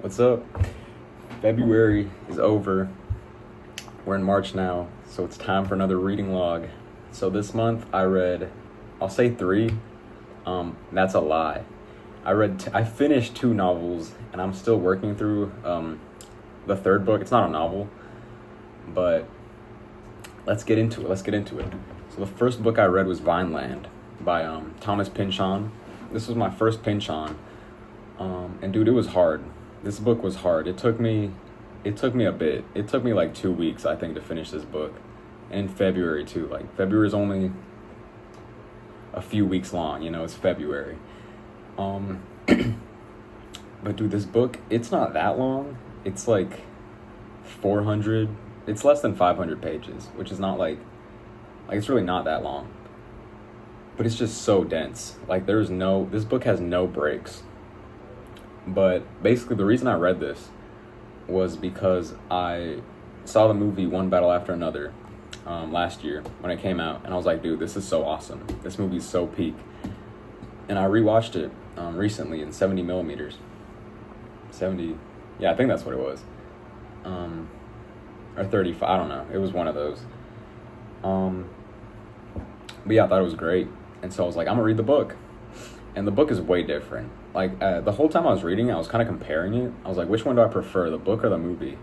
What's up? February is over. We're in March now, so it's time for another reading log. So this month I read, I'll say 3. That's a lie. I finished 2 novels, and I'm still working through the third book. It's not a novel, but let's get into it. So the first book I read was Vineland by Thomas Pynchon. This was my first Pynchon, and dude, it was hard. This book was hard. It took me a bit. It took me like 2 weeks, I think, to finish this book. And in February too. Like, February is only a few weeks long, it's February. But dude, this book, it's not that long. It's like 400, it's less than 500 pages, which is not like it's really not that long. But it's just so dense. Like, this book has no breaks. But basically, the reason I read this was because I saw the movie One Battle After Another last year when it came out, and I was like, dude, this is so awesome. This movie's so peak. And I rewatched it recently in 70 millimeters. 70, yeah, I think that's what it was. Or 35, I don't know. It was one of those. But yeah, I thought it was great. And so I was like, I'm gonna read the book. And the book is way different. Like, the whole time I was reading it, I was kind of comparing it. I was like, which one do I prefer, the book or the movie?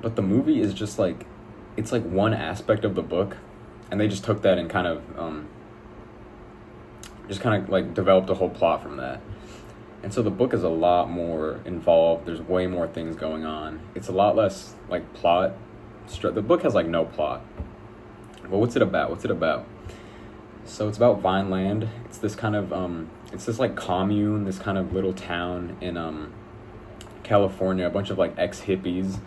But the movie is just like, it's like one aspect of the book, and they just took that and kind of, like developed a whole plot from that. And so the book is a lot more involved. There's way more things going on. It's a lot less like plot. The book has like no plot. But what's it about? So it's about Vineland. It's this kind of, it's this like commune, this kind of little town in California, a bunch of like ex-hippies.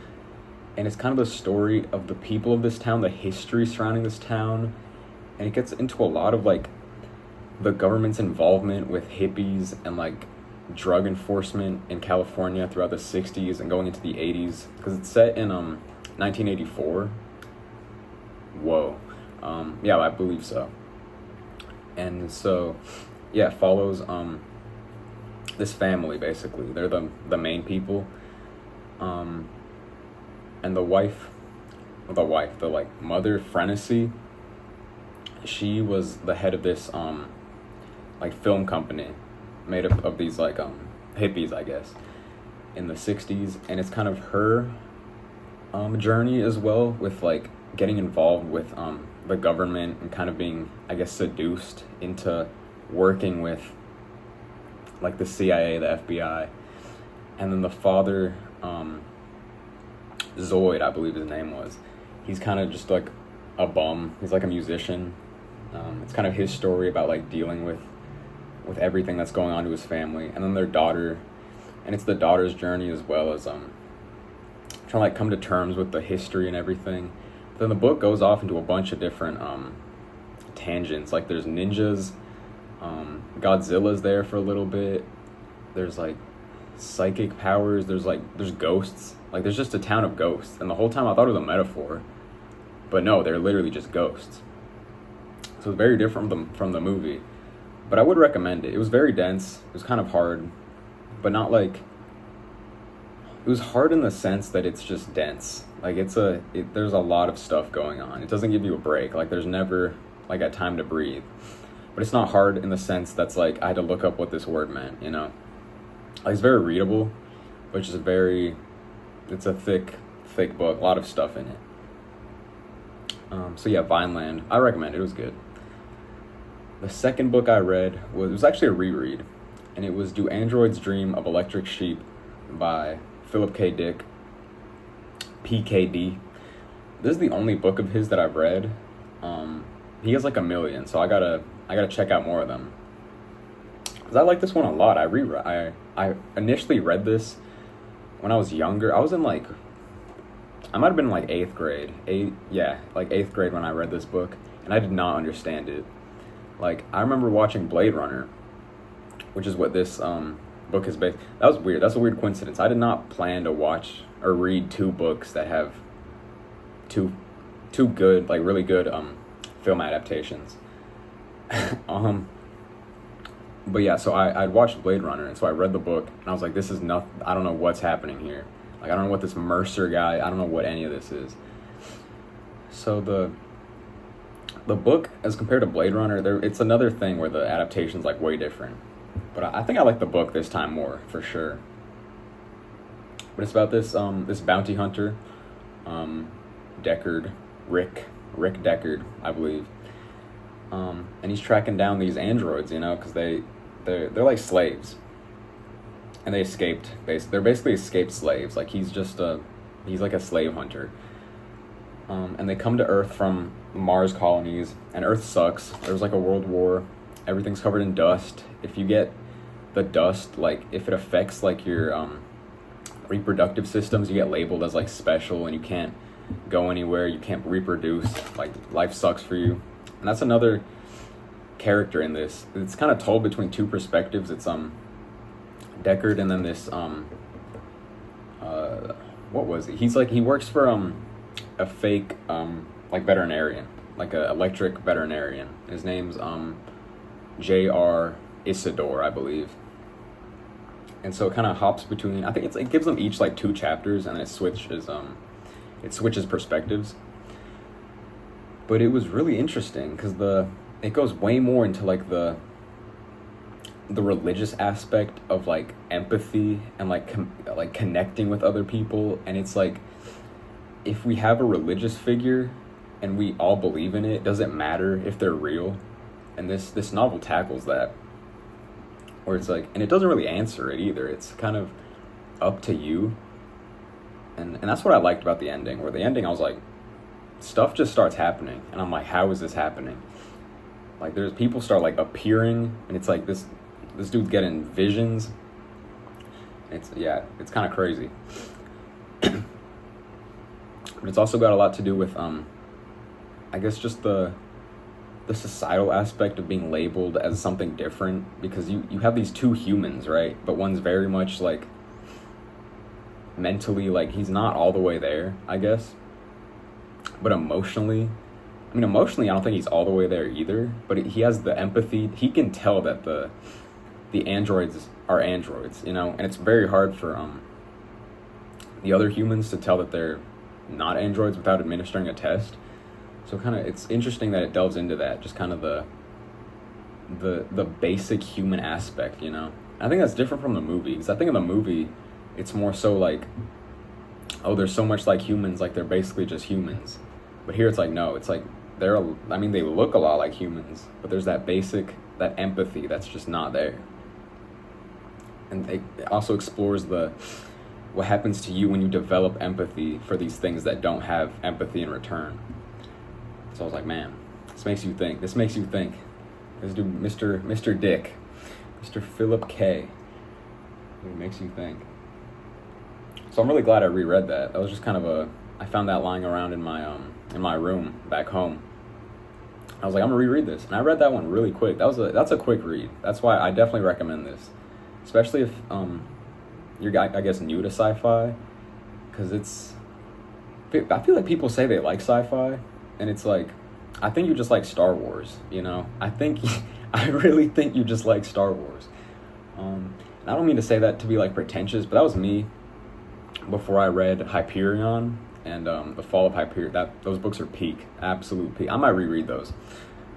And it's kind of the story of the people of this town, the history surrounding this town. And it gets into a lot of like the government's involvement with hippies and like drug enforcement in California throughout the 60s and going into the 80s. Because it's set in 1984. Whoa. Yeah, I believe so. And so, yeah, it follows this family, basically. They're the main people. And the mother, Frenessy, she was the head of this like film company made up of these like hippies, I guess, in the 60s. And it's kind of her journey as well, with like getting involved with the government and kind of being, I guess, seduced into working with like the CIA, the FBI. And then the father, Zoid, I believe his name was, he's kind of just like a bum. He's like a musician. It's kind of his story about like dealing with everything that's going on to his family. And then their daughter, and it's the daughter's journey as well as trying to like come to terms with the history and everything. Then the book goes off into a bunch of different tangents. Like, there's ninjas, Godzilla's there for a little bit. There's like psychic powers. There's ghosts. Like, there's just a town of ghosts. And the whole time I thought it was a metaphor, but no, they're literally just ghosts. So it's very different from the movie. But I would recommend it. It was very dense. It was kind of hard, but not like. It was hard in the sense that it's just dense. Like, there's a lot of stuff going on. It doesn't give you a break. Like, there's never like a time to breathe. But it's not hard in the sense that's like I had to look up what this word meant, Like, it's very readable, but it's a thick book, a lot of stuff in it. So yeah, Vineland, I recommend it. It was good. The second book I read was actually a reread, and it was Do Androids Dream of Electric Sheep by Philip K. Dick, PKD. This is the only book of his that I've read. He has like 1 million, so I gotta check out more of them. Cause I like this one a lot. I initially read this when I was younger. I was in like, I might have been in like 8th grade. 8th grade when I read this book, and I did not understand it. Like, I remember watching Blade Runner, which is what this book is based. That was weird. That's a weird coincidence. I did not plan to watch or read 2 books that have two good, like really good film adaptations. But yeah, so I'd watched Blade Runner, and so I read the book, and I was like, this is nothing. I don't know what's happening here. Like, I don't know what this Mercer guy. I don't know what any of this is. So the book, as compared to Blade Runner, it's another thing where the adaptation's like way different. But I think I like the book this time more, for sure. But it's about this bounty hunter, Deckard, Rick Deckard, I believe. And he's tracking down these androids, because they're like slaves, and they escaped. They're basically escaped slaves. Like he's like a slave hunter. And they come to Earth from Mars colonies, and Earth sucks. There's like a world war. Everything's covered in dust. If you get the dust, like if it affects like your reproductive systems, you get labeled as like special, and you can't go anywhere. You can't reproduce. Like life sucks for you. And that's another character in this. It's kind of told between two perspectives. It's Deckard, and then this what was he? He works for a fake like veterinarian, like a electric veterinarian. His name's J.R. Isidore, I believe. And so it kind of hops between. I think it gives them each like 2 chapters, and then it switches perspectives. But it was really interesting because it goes way more into like the religious aspect of like empathy and like connecting with other people. And it's like, if we have a religious figure and we all believe in it, does it matter if they're real? And this novel tackles that, where it's like, and it doesn't really answer it either. It's kind of up to you. And that's what I liked about the ending, where the ending I was like, stuff just starts happening, and I'm like, how is this happening? Like there's people start like appearing, and it's like this dude's getting visions. It's kind of crazy. But it's also got a lot to do with I guess just the societal aspect of being labeled as something different, because you have these 2 humans, right? But one's very much like mentally, like he's not all the way there, I guess. But emotionally, I don't think he's all the way there either, but he has the empathy. He can tell that the androids are androids, and it's very hard for the other humans to tell that they're not androids without administering a test. So it's interesting that it delves into that, just kind of the basic human aspect, I think that's different from the movie, because I think in the movie it's more so like, oh, they're so much like humans, like they're basically just humans. But here it's like, no, it's like they look a lot like humans, but there's that empathy that's just not there. And it also explores what happens to you when you develop empathy for these things that don't have empathy in return. So I was like, man, this makes you think. This dude, Mr. Dick, Mr. Philip K. It makes you think. So I'm really glad I reread that. That was just kind of I found that lying around in my room back home. I was like, I'm gonna reread this, and I read that one really quick. That's a quick read. That's why I definitely recommend this, especially if you're, I guess, new to sci-fi, because I feel like people say they like sci-fi, and it's like, I think you just like Star Wars, I really think you just like Star Wars. And I don't mean to say that to be like pretentious, but that was me before I read Hyperion and The Fall of Hyperion. Those books are peak, absolute peak. I might reread those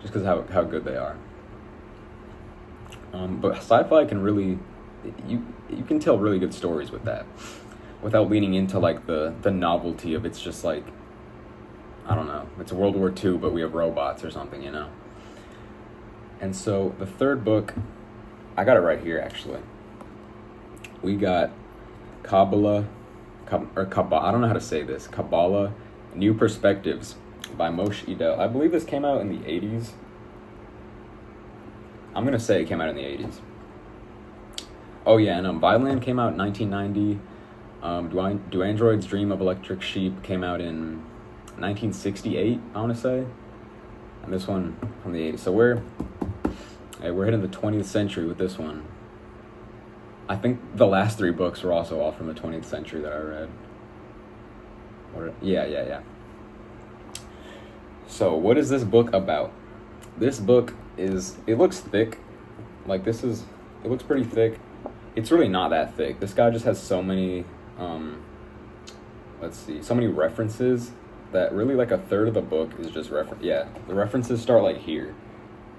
just because how good they are. But sci-fi can really, you can tell really good stories with that, without leaning into like the novelty of, it's just like, I don't know, it's World War II, but we have robots or something, And so the third book, I got it right here actually. We got Kabbalah, I don't know how to say this, Kabbalah, New Perspectives by Moshe Idel. I believe this came out in the 80s. I'm going to say it came out in the 80s. Oh yeah, and Violin came out in 1990. Do Androids Dream of Electric Sheep came out in 1968, I want to say. And this one from the 80s. So we're hitting the 20th century with this one. I think the last 3 books were also all from the 20th century that I read. Yeah. So what is this book about? This book it looks thick. Like, this is, it looks pretty thick. It's really not that thick. This guy just has so many, so many references that really like a third of the book is just reference. Yeah, the references start like here.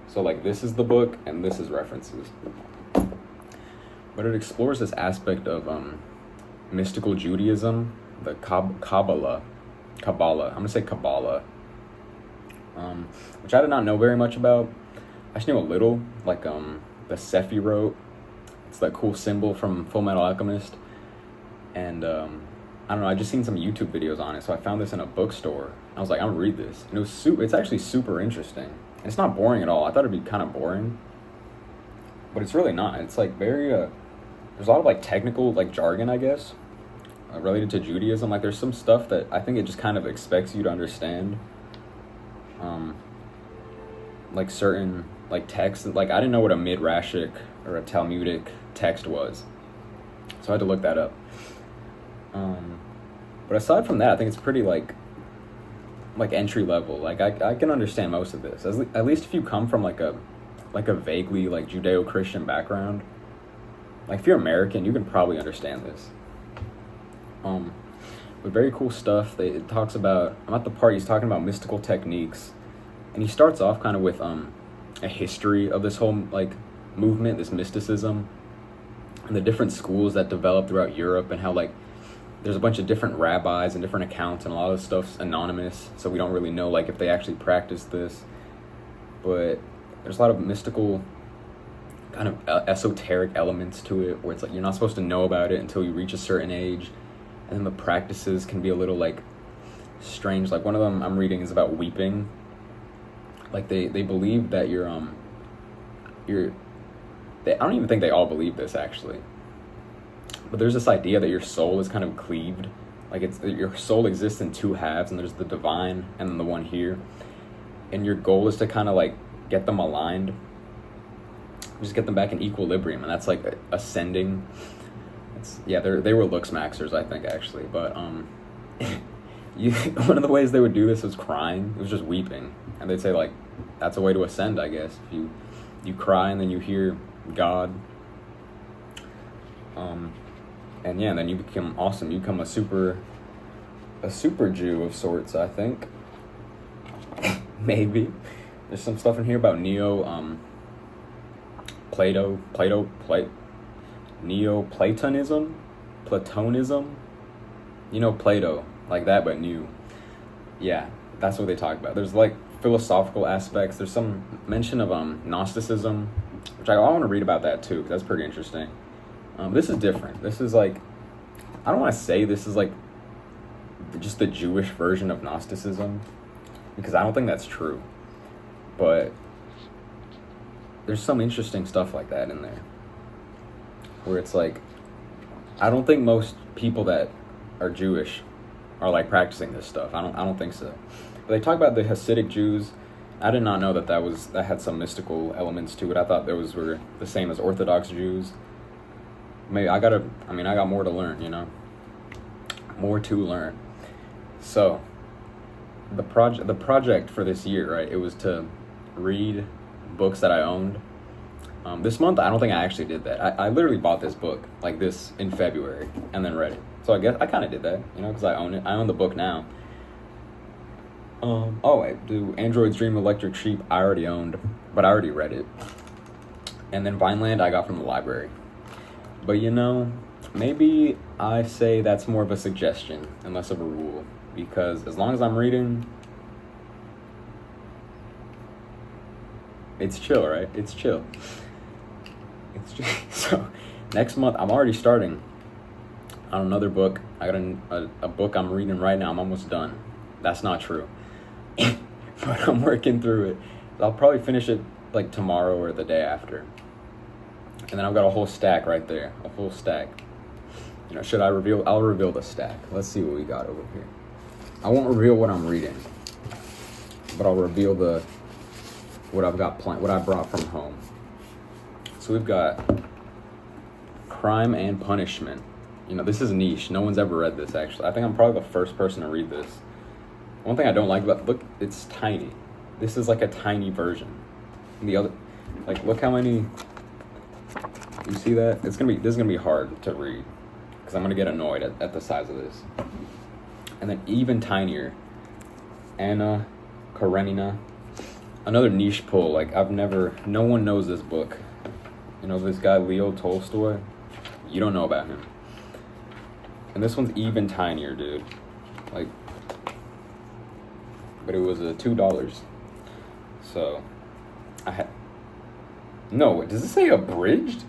So like this is the book and this is references. But it explores this aspect of mystical Judaism, the Kabbalah. I'm gonna say Kabbalah, which I did not know very much about. I just knew a little, like the Sephirot. It's that cool symbol from Full Metal Alchemist, and I don't know. I just seen some YouTube videos on it, so I found this in a bookstore. I was like, I'm gonna read this, and it's actually super interesting. And it's not boring at all. I thought it'd be kind of boring, but it's really not. It's like very there's a lot of like technical like jargon, I guess, related to Judaism. Like there's some stuff that I think it just kind of expects you to understand. Like certain like texts. Like I didn't know what a midrashic or a Talmudic text was, so I had to look that up. But aside from that, I think it's pretty like entry level. Like I can understand most of this. At least if you come from like a vaguely like Judeo-Christian background. Like if you're American, you can probably understand this. But very cool stuff. It talks about, I'm at the part he's talking about mystical techniques, and he starts off kind of with a history of this whole like movement, this mysticism, and the different schools that developed throughout Europe, and how like there's a bunch of different rabbis and different accounts, and a lot of stuff's anonymous, so we don't really know like if they actually practiced this. But there's a lot of mystical kind of esoteric elements to it, where it's like you're not supposed to know about it until you reach a certain age, and then the practices can be a little like strange. Like one of them I'm reading is about weeping. Like they believe that I don't even think they all believe this actually, but there's this idea that your soul is kind of cleaved. Like your soul exists in two halves, and there's the divine and then the one here, and your goal is to kind of like get them aligned, just get them back in equilibrium, and that's like ascending. They were looks maxers, I think, actually, but one of the ways they would do this was crying. It was just weeping, and they'd say like that's a way to ascend, I guess. If you cry and then you hear God, and then you become awesome. You become a super Jew of sorts, I think. Maybe there's some stuff in here about Neoplatonism, Platonism, Plato, like that, but new. Yeah, that's what they talk about. There's like philosophical aspects. There's some mention of Gnosticism, which I want to read about that too, because that's pretty interesting. This is different. This is like, I don't want to say this is like just the Jewish version of Gnosticism, because I don't think that's true. But there's some interesting stuff like that in there, where it's like, I don't think most people that are Jewish are like practicing this stuff. I don't think so. But they talk about the Hasidic Jews. I did not know that had some mystical elements to it. I thought those were the same as Orthodox Jews. Maybe I got more to learn, more to learn. So the project for this year, right? It was to read books that I owned. This month, I don't think I actually did that. I literally bought this book like this in February and then read it. So I guess I kind of did that, because I own it. I own the book now. Do Androids Dream Electric Sheep I already owned, but I already read it. And then Vineland I got from the library. But maybe I say that's more of a suggestion and less of a rule, because as long as I'm reading, it's chill, right? It's chill. So next month I'm already starting on another book. I got a book I'm reading right now. I'm almost done. That's not true. But I'm working through it. I'll probably finish it like tomorrow or the day after. And then I've got a whole stack right there. A whole stack. Should I reveal? I'll reveal the stack. Let's see what we got over here. I won't reveal what I'm reading, but I'll reveal what I've got planned, what I brought from home. So we've got Crime and Punishment. This is niche. No one's ever read this, actually. I think I'm probably the first person to read this. One thing I don't like about, look, it's tiny. This is like a tiny version. And the other, like, look how many You see that? This is gonna be hard to read because I'm gonna get annoyed at the size of this. And then even tinier, Anna Karenina, another niche pull. Like no one knows this book. You know this guy Leo Tolstoy? You don't know about him. And this one's even tinier, dude. Like, but it was $2. So, no, does it say abridged?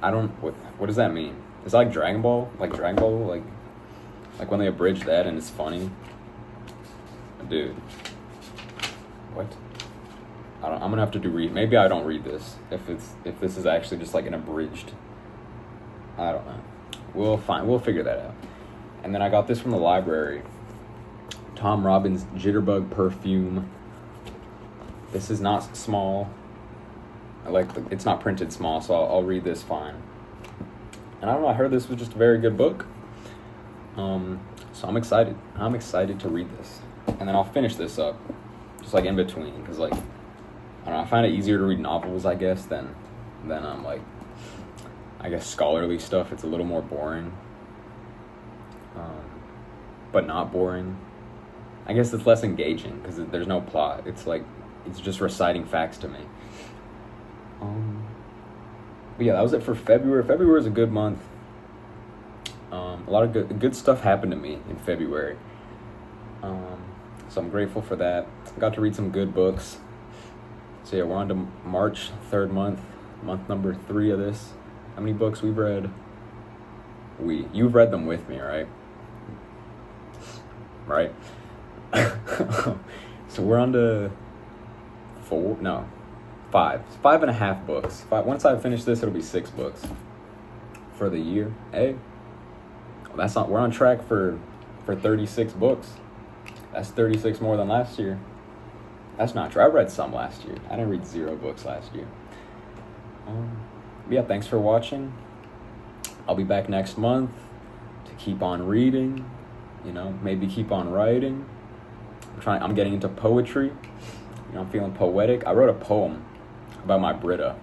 What does that mean? It's like Dragon Ball? Like Dragon Ball? Like when they abridge that and it's funny? Dude. What? I'm gonna have to maybe I don't read this if this is actually just like an abridged. I don't know. We'll figure that out. And then I got this from the library. Tom Robbins Jitterbug Perfume. This is not small. It's not printed small, so I'll read this fine. And I don't know, I heard this was just a very good book. So I'm excited. I'm excited to read this. And then I'll finish this up, just like in between, because like, I don't know, I find it easier to read novels, I guess, than I guess scholarly stuff. It's a little more boring. But not boring. I guess it's less engaging because there's no plot. It's just reciting facts to me. But yeah, that was it for February. February is a good month. A lot of good stuff happened to me in February. So I'm grateful for that. I got to read some good books. So yeah, we're on to March, third month number 3 of this. How many books we've read? You've read them with me, right? Right? So we're on to 5.5 books. Once I finish this, it'll be 6 books for the year. Hey, we're on track for 36 books. That's 36 more than last year. That's not true. I read some last year. I didn't read 0 books last year. But yeah, thanks for watching. I'll be back next month to keep on reading, maybe keep on writing. I'm getting into poetry. I'm feeling poetic. I wrote a poem about my Brita.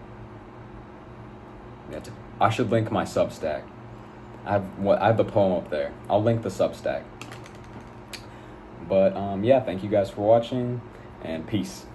I should link my Substack. I have the poem up there. I'll link the Substack. But yeah, thank you guys for watching, and peace.